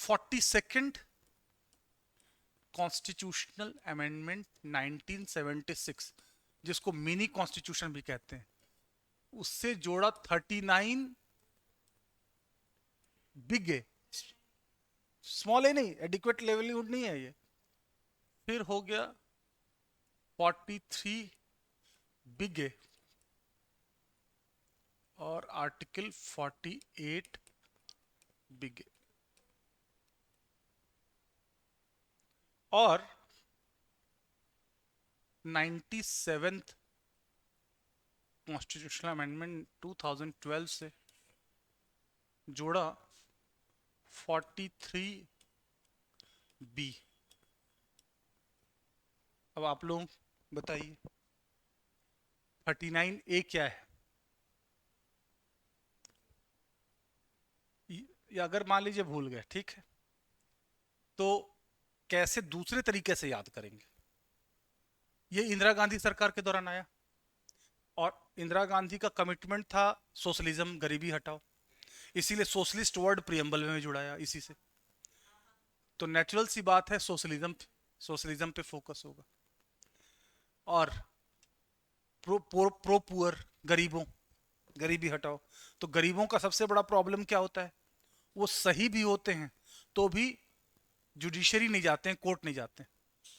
42nd constitutional amendment 1976, जिसको mini constitution भी कहते हैं, उससे जोड़ा 39 बिग ए, स्मॉल ए नहीं, एडिक्वेट लेवलीहुड नहीं है ये। फिर हो गया 43 बिग ए और आर्टिकल 48 बिग ए। और 97th कॉन्स्टिट्यूशनल अमेंडमेंट 2012 से जोड़ा 43 बी। अब आप लोग बताइए 39 ए क्या है? या अगर मान लीजिए भूल गए, ठीक है, तो कैसे दूसरे तरीके से याद करेंगे? ये इंदिरा गांधी सरकार के दौरान आया और इंदिरा गांधी का कमिटमेंट था सोशलिज्म, गरीबी हटाओ, इसीलिए सोशलिस्ट वर्ड प्रियम्बल में जुड़ाया इसी से। तो नेचुरल सी बात है सोशलिज्म पे फोकस होगा। और प्रो पुअर, गरीबों, गरीबी हटाओ। तो गरीबों का सबसे बड़ा प्रॉब्लम क्या होता है? वो सही भी होते हैं तो भी जुडिशरी नहीं जाते हैं, कोर्ट नहीं जाते हैं।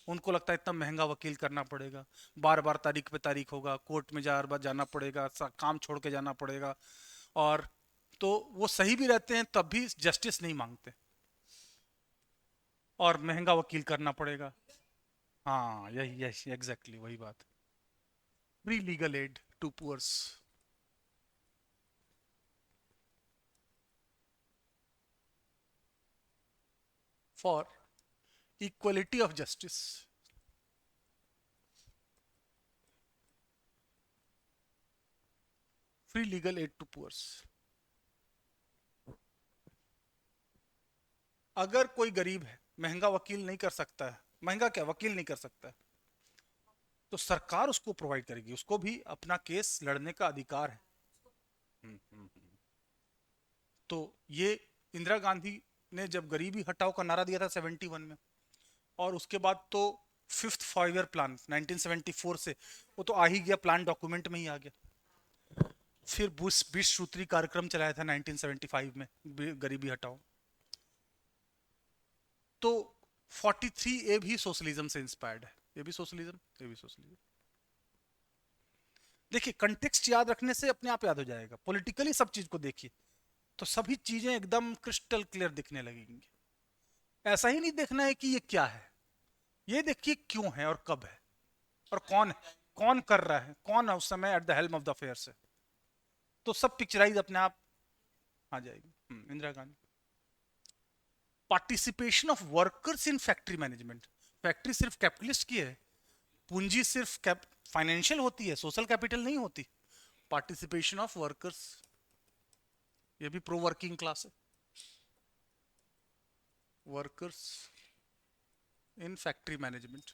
उनको लगता है इतना महंगा वकील करना पड़ेगा, बार बार तारीख पे तारीख होगा, कोर्ट में बार जाना पड़ेगा, काम छोड़ के जाना पड़ेगा। और तो वो सही भी रहते हैं तब भी जस्टिस नहीं मांगते, और महंगा वकील करना पड़ेगा। हाँ, यही यही एग्जैक्टली वही बात। Free legal aid to poors for equality of justice. Free legal aid to poors. अगर कोई गरीब है, महंगा वकील नहीं कर सकता है, महंगा क्या वकील नहीं कर सकता है, तो सरकार उसको प्रोवाइड करेगी, उसको भी अपना केस लड़ने का अधिकार है। तो ये इंदिरा गांधी ने जब गरीबी हटाओ का नारा दिया था 71 में, और उसके बाद तो फिफ्थ 5 ईयर प्लान 1974 से, वो तो आ ही गया, प्लान डॉक्यूमेंट में ही आ गया। फिर बुश 20 सूत्री कार्यक्रम चलाया था 1975 में, गरीबी हटाओ। तो 43 ए भी सोशलिज्म से इंस्पायर्ड है, ये भी सोशलिज्म, ये भी सोशलिज्म। देखिए कंटेक्स्ट याद रखने से अपने आप याद हो जाएगा, पॉलिटिकली सब चीज को देखिए तो सभी चीजें एकदम क्रिस्टल क्लियर दिखने लगेंगी। ऐसा ही नहीं देखना है कि ये क्या है, ये देखिए क्यों है और कब है और कौन है, कौन कर रहा है, कौन है उस समय at the helm of the affair है। तो सब पिक्चराइज अपने आप आ जाएगी। Indira Gandhi. Participation of workers in factory management. Factory सिर्फ कैपिटलिस्ट की है, पूंजी सिर्फ फाइनेंशियल होती है, सोशल कैपिटल नहीं होती। पार्टिसिपेशन ऑफ वर्कर्स, ये भी प्रो वर्किंग क्लास है। Workers in factory management.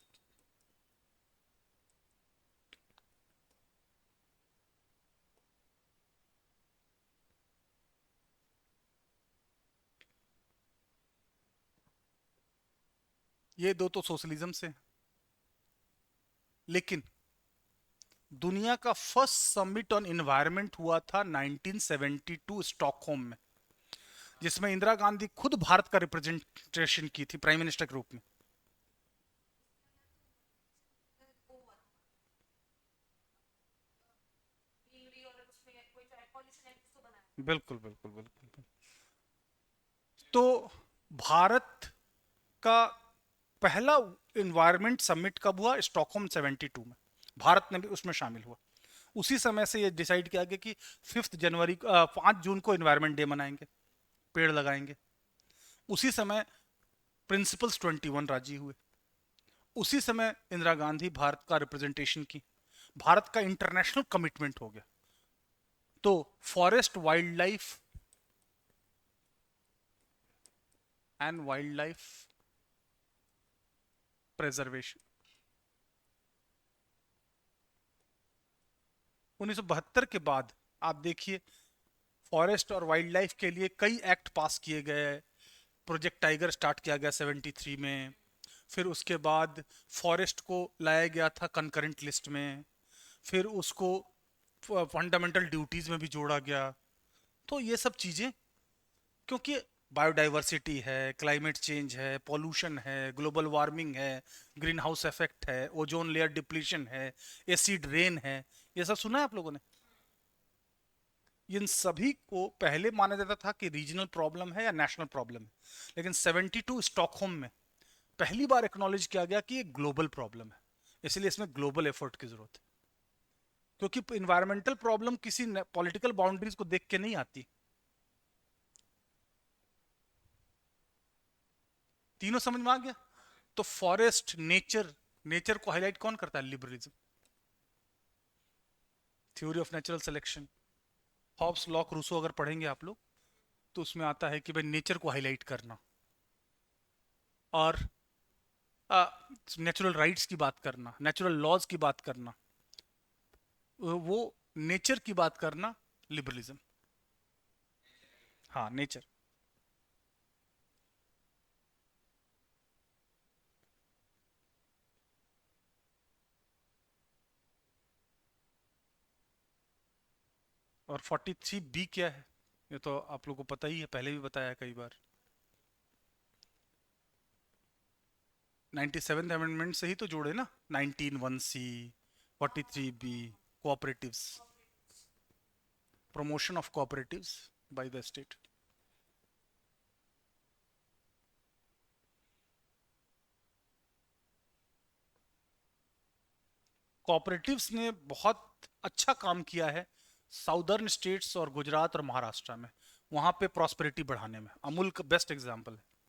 ये दो तो सोशलिज्म से, लेकिन दुनिया का फर्स्ट समिट ऑन एनवायरनमेंट हुआ था 1972 स्टॉकहोम में, जिसमें इंदिरा गांधी खुद भारत का रिप्रेजेंटेशन की थी प्राइम मिनिस्टर के रूप में। बिल्कुल बिल्कुल बिल्कुल। तो भारत का पहला एनवायरनमेंट समिट कब हुआ? स्टॉकहोम 72 में, भारत ने भी उसमें शामिल हुआ। उसी समय से ये डिसाइड किया गया कि 5 जनवरी 5 जून को एनवायरनमेंट डे मनाएंगे, पेड़ लगाएंगे। उसी समय प्रिंसिपल्स 21 राजी हुए। उसी समय इंदिरा गांधी भारत का रिप्रेजेंटेशन की, भारत का इंटरनेशनल कमिटमेंट हो गया। तो forest wild life and wild life preservation 1972 के बाद आप देखिए, फॉरेस्ट और वाइल्ड लाइफ के लिए कई एक्ट पास किए गए, प्रोजेक्ट टाइगर स्टार्ट किया गया 73 में। फिर उसके बाद फॉरेस्ट को लाया गया था कंकरेंट लिस्ट में। फिर उसको फंडामेंटल ड्यूटीज में भी जोड़ा गया। तो ये सब चीज़ें, क्योंकि बायोडाइवर्सिटी है, क्लाइमेट चेंज है, पॉल्यूशन है, ग्लोबल वार्मिंग है, ग्रीन हाउस इफेक्ट है, ओजोन लेयर डिप्लीशन है, एसिड रेन है, ये सब सुना है आप लोगों ने? इन सभी को पहले माना जाता था कि रीजनल प्रॉब्लम है या नेशनल प्रॉब्लम है, लेकिन 72 स्टॉकहोम में पहली बार एक्नॉलेज किया गया कि ये ग्लोबल प्रॉब्लम है। इसलिए इसमें ग्लोबल एफर्ट की जरूरत है, क्योंकि इन्वायरमेंटल प्रॉब्लम किसी पॉलिटिकल बाउंड्रीज को देख के नहीं आती। तीनों समझ में आ गया? तो फॉरेस्ट, नेचर, नेचर को हाईलाइट कौन करता है? Liberalism, theory of natural selection, Hobbes, Locke, Rousseau अगर पढ़ेंगे आप लोग तो उसमें आता है कि भाई नेचर को हाईलाइट करना और नेचुरल राइट्स की बात करना, नेचुरल लॉज की बात करना, वो नेचर की बात करना लिबरलिज्म। हाँ, नेचर। और 43 बी क्या है? ये तो आप लोगों को पता ही है, पहले भी बताया है कई बार। 97th अमेंडमेंट से ही तो जोड़े ना, 19(1)(c), 43(b), cooperatives, promotion of cooperatives by the state। Cooperatives ने बहुत अच्छा काम किया है साउदर्न स्टेट्स और गुजरात और महाराष्ट्र में, वहां पे प्रॉस्पेरिटी बढ़ाने में। अमूल का बेस्ट एग्जांपल है।